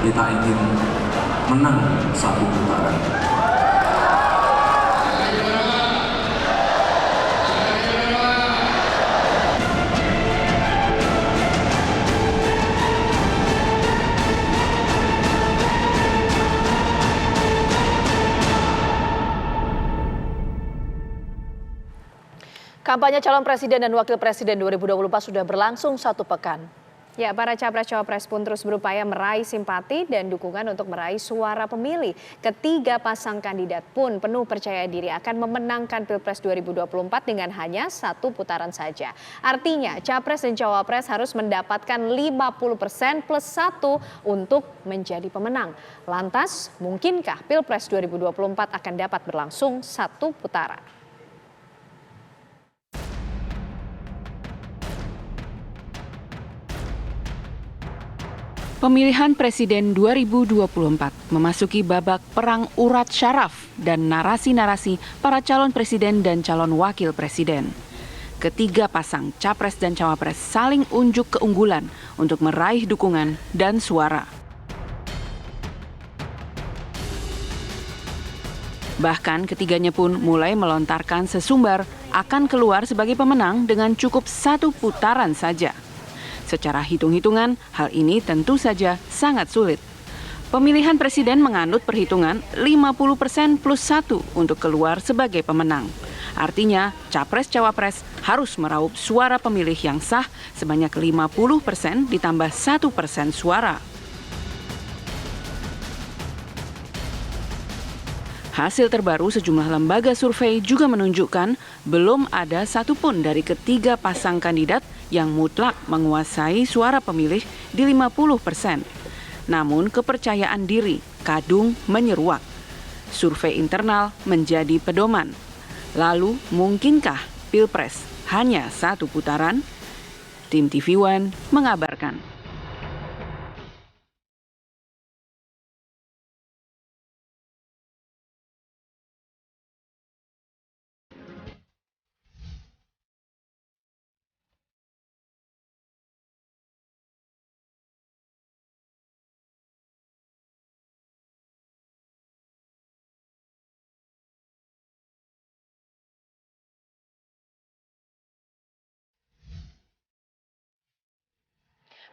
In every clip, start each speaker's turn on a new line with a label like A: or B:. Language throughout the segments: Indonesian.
A: kita ingin menang satu putaran.
B: Kampanye calon presiden dan wakil presiden 2024 sudah berlangsung 1 pekan.
C: Ya, para capres-cawapres pun terus berupaya meraih simpati dan dukungan untuk meraih suara pemilih. Ketiga pasang kandidat pun penuh percaya diri akan memenangkan Pilpres 2024 dengan hanya 1 putaran saja. Artinya, capres dan cawapres harus mendapatkan 50% plus 1 untuk menjadi pemenang. Lantas, mungkinkah Pilpres 2024 akan dapat berlangsung 1 putaran?
D: Pemilihan Presiden 2024 memasuki babak perang urat syaraf dan narasi-narasi para calon presiden dan calon wakil presiden. Ketiga pasang capres dan cawapres saling unjuk keunggulan untuk meraih dukungan dan suara. Bahkan ketiganya pun mulai melontarkan sesumbar akan keluar sebagai pemenang dengan cukup 1 putaran saja. Secara hitung-hitungan, hal ini tentu saja sangat sulit. Pemilihan presiden menganut perhitungan 50% plus 1 untuk keluar sebagai pemenang. Artinya, capres-cawapres harus meraup suara pemilih yang sah sebanyak 50% ditambah 1% suara. Hasil terbaru sejumlah lembaga survei juga menunjukkan belum ada satupun dari ketiga pasang kandidat yang mutlak menguasai suara pemilih di 50%. Namun kepercayaan diri kadung menyeruak. Survei internal menjadi pedoman. Lalu mungkinkah Pilpres hanya 1 putaran? Tim TV One mengabarkan.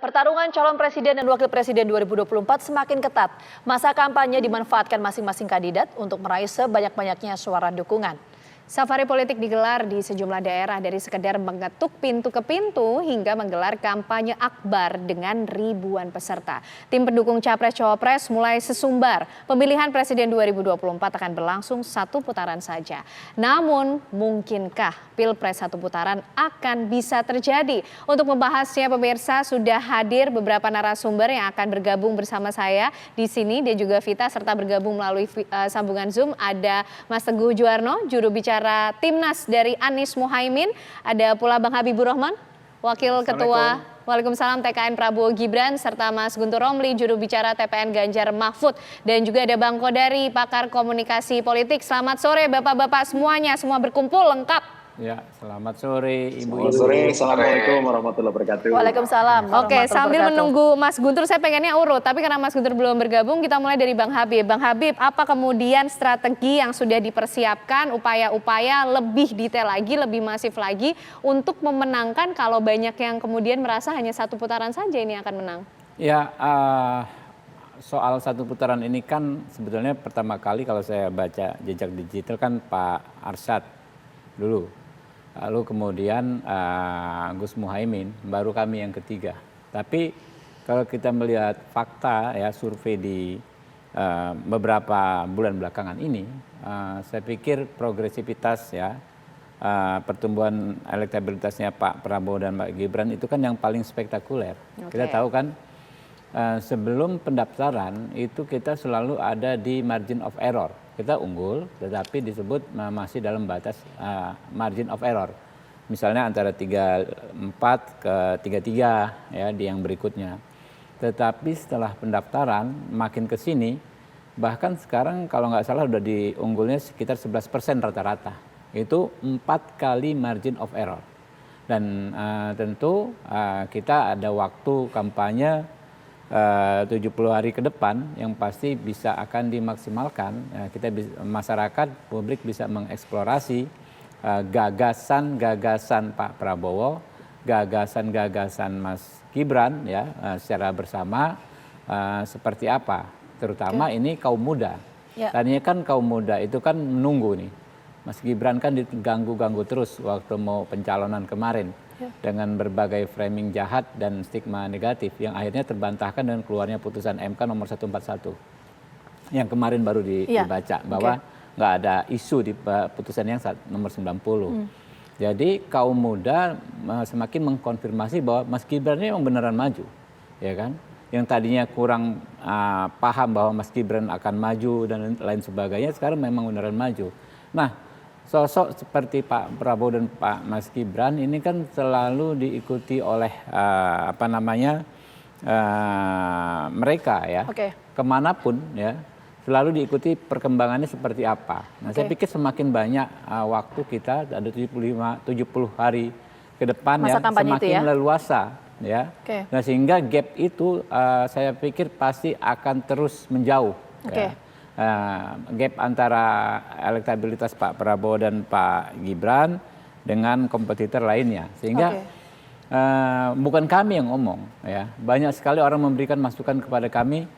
B: Pertarungan calon presiden dan wakil presiden 2024 semakin ketat. Masa kampanye dimanfaatkan masing-masing kandidat untuk meraih sebanyak-banyaknya suara dukungan.
C: Safari politik digelar di sejumlah daerah dari sekedar mengetuk pintu ke pintu hingga menggelar kampanye akbar dengan ribuan peserta. Tim pendukung capres-cawapres mulai sesumbar. Pemilihan presiden 2024 akan berlangsung 1 putaran saja. Namun, mungkinkah Pilpres 1 putaran akan bisa terjadi? Untuk membahasnya, pemirsa sudah hadir beberapa narasumber yang akan bergabung bersama saya di sini dan juga Vita serta bergabung melalui sambungan Zoom. Ada Mas Teguh Juwarno, juru bicara Timnas dari Anies Muhaimin. Ada pula Bang Habibur Rahman, Wakil Ketua Waalaikumsalam TKN Prabowo Gibran, serta Mas Guntur Romli, juru bicara TPN Ganjar Mahfud. Dan juga ada Bang Kodari, pakar komunikasi politik. Selamat sore Bapak-Bapak semuanya, semua berkumpul lengkap.
E: Ya, selamat sore Ibu-ibu.
F: Selamat sore, Assalamualaikum warahmatullahi wabarakatuh.
B: Waalaikumsalam.
C: Oke, sambil menunggu Mas Guntur, saya pengennya urut. Tapi karena Mas Guntur belum bergabung, kita mulai dari Bang Habib. Bang Habib, apa kemudian strategi yang sudah dipersiapkan, upaya-upaya lebih detail lagi, lebih masif lagi untuk memenangkan kalau banyak yang kemudian merasa hanya 1 putaran saja ini akan menang?
E: Ya, soal 1 putaran ini kan sebetulnya pertama kali kalau saya baca jejak digital kan Pak Arsyad dulu. Lalu kemudian Gus Muhaimin, baru kami yang ketiga. Tapi kalau kita melihat fakta ya survei di beberapa bulan belakangan ini, saya pikir progresivitas ya pertumbuhan elektabilitasnya Pak Prabowo dan Mbak Gibran itu kan yang paling spektakuler. Kita tahu kan sebelum pendaftaran itu kita selalu ada di margin of error. Kita unggul, tetapi disebut masih dalam batas margin of error. Misalnya antara 34 ke 33 ya di yang berikutnya. Tetapi setelah pendaftaran makin ke sini, bahkan sekarang kalau nggak salah udah diunggulnya sekitar 11% rata-rata. Itu 4 kali margin of error. Dan tentu kita ada waktu kampanye 70 hari ke depan yang pasti bisa akan dimaksimalkan. Masyarakat, publik bisa mengeksplorasi gagasan-gagasan Pak Prabowo, gagasan-gagasan Mas Gibran ya secara bersama seperti apa. Terutama ini kaum muda.
B: Ya.
E: Tadinya kan kaum muda itu kan menunggu nih. Mas Gibran kan diganggu-ganggu terus waktu mau pencalonan kemarin. Dengan berbagai framing jahat dan stigma negatif yang akhirnya terbantahkan dengan keluarnya putusan MK nomor 141 yang kemarin baru dibaca bahwa nggak ada isu di putusan yang nomor 90. Jadi kaum muda semakin mengkonfirmasi bahwa Mas Gibran ini memang beneran maju, ya kan? Yang tadinya kurang paham bahwa Mas Gibran akan maju dan lain sebagainya, sekarang memang beneran maju. Nah, sosok seperti Pak Prabowo dan Pak Mas Gibran ini kan selalu diikuti oleh mereka ya, kemanapun ya, selalu diikuti perkembangannya seperti apa. Nah, saya pikir semakin banyak waktu kita ada 70 hari ke depan ya, semakin leluasa ya. Nah, sehingga gap itu saya pikir pasti akan terus menjauh. Ya. Gap antara elektabilitas Pak Prabowo dan Pak Gibran dengan kompetitor lainnya, sehingga bukan kami yang ngomong ya, banyak sekali orang memberikan masukan kepada kami,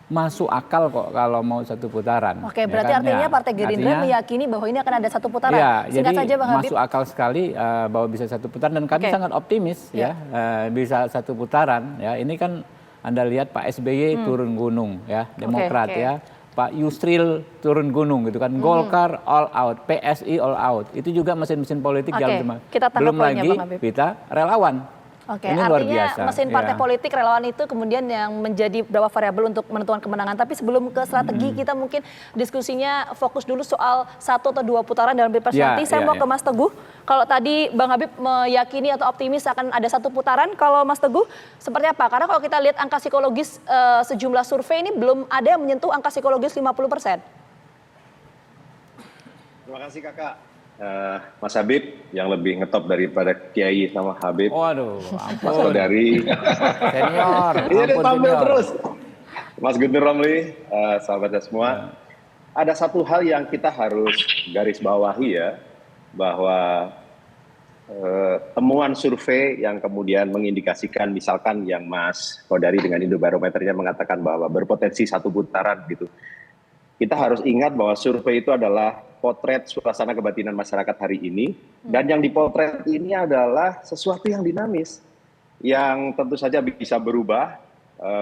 E: masuk akal kok kalau mau satu putaran.
B: Berarti artinya Partai Gerindra meyakini bahwa ini akan ada satu putaran.
E: Singkat saja Bang Habib. Masuk akal sekali bahwa bisa satu putaran dan kami sangat optimis ya bisa satu putaran ya. Ini kan Anda lihat Pak SBY turun gunung ya, Demokrat ya. Pak Yusril turun gunung gitu kan, Golkar all out, PSI all out, itu juga mesin-mesin politik jalan
B: kita
E: belum lagi kita relawan. Ini luar biasa.
B: Mesin partai politik relawan itu kemudian yang menjadi beberapa variabel untuk menentukan kemenangan. Tapi sebelum ke strategi kita mungkin diskusinya fokus dulu soal 1 atau 2 putaran dalam Pilpres nanti. Saya mau ke Mas Teguh. Kalau tadi Bang Habib meyakini atau optimis akan ada 1 putaran, kalau Mas Teguh seperti apa? Karena kalau kita lihat angka psikologis sejumlah survei ini belum ada yang menyentuh angka psikologis 50%.
F: Terima kasih Kakak. Mas Habib yang lebih ngetop daripada Kiai sama Habib.
E: Waduh, ampun.
F: Mas Kodari.
E: Senior.
F: Ini ditampil terus. Mas Guntur Romli, sahabatnya semua. Ada satu hal yang kita harus garis bawahi ya, bahwa temuan survei yang kemudian mengindikasikan misalkan yang Mas Kodari dengan Indobarometernya mengatakan bahwa berpotensi 1 putaran gitu. Kita harus ingat bahwa survei itu adalah potret suasana kebatinan masyarakat hari ini, dan yang dipotret ini adalah sesuatu yang dinamis, yang tentu saja bisa berubah,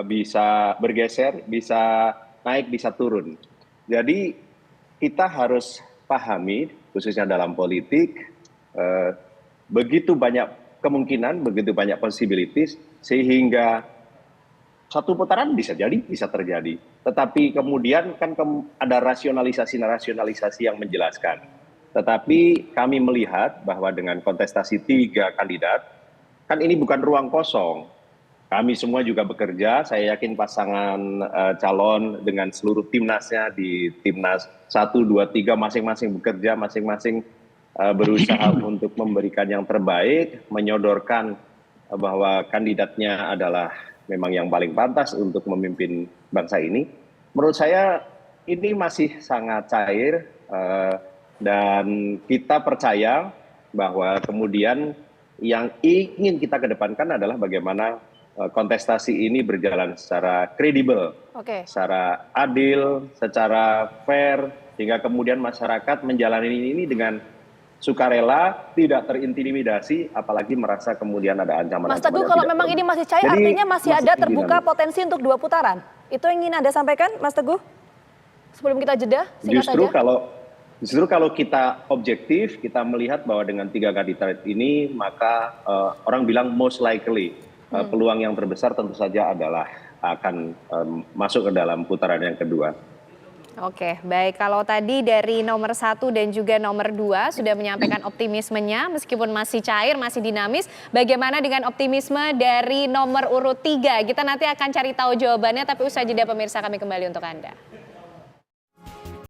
F: bisa bergeser, bisa naik, bisa turun. Jadi kita harus pahami, khususnya dalam politik, begitu banyak kemungkinan, begitu banyak possibilities, sehingga 1 putaran bisa jadi, bisa terjadi. Tetapi kemudian kan ada rasionalisasi yang menjelaskan. Tetapi kami melihat bahwa dengan kontestasi 3 kandidat, kan ini bukan ruang kosong. Kami semua juga bekerja, saya yakin pasangan calon dengan seluruh timnasnya di timnas 1, 2, 3 masing-masing bekerja, masing-masing berusaha untuk memberikan yang terbaik, menyodorkan bahwa kandidatnya adalah memang yang paling pantas untuk memimpin bangsa ini. Menurut saya ini masih sangat cair dan kita percaya bahwa kemudian yang ingin kita kedepankan adalah bagaimana kontestasi ini berjalan secara kredibel, secara adil, secara fair, hingga kemudian masyarakat menjalani ini dengan sukarela, tidak terintimidasi, apalagi merasa kemudian ada ancaman.
B: Mas Teguh, kalau memang ini masih cair, artinya masih ada terbuka potensi untuk 2 putaran. Itu yang ingin Anda sampaikan, Mas Teguh? Sebelum kita jeda, singkat saja. Justru kalau kita objektif, kita melihat bahwa dengan 3 kandidat ini, maka orang bilang most likely, peluang yang terbesar tentu saja adalah akan masuk ke dalam putaran yang kedua.
C: Oke, baik. Kalau tadi dari nomor 1 dan juga nomor 2 sudah menyampaikan optimismenya meskipun masih cair, masih dinamis. Bagaimana dengan optimisme dari nomor urut 3? Kita nanti akan cari tahu jawabannya, tapi usai jeda pemirsa kami kembali untuk Anda.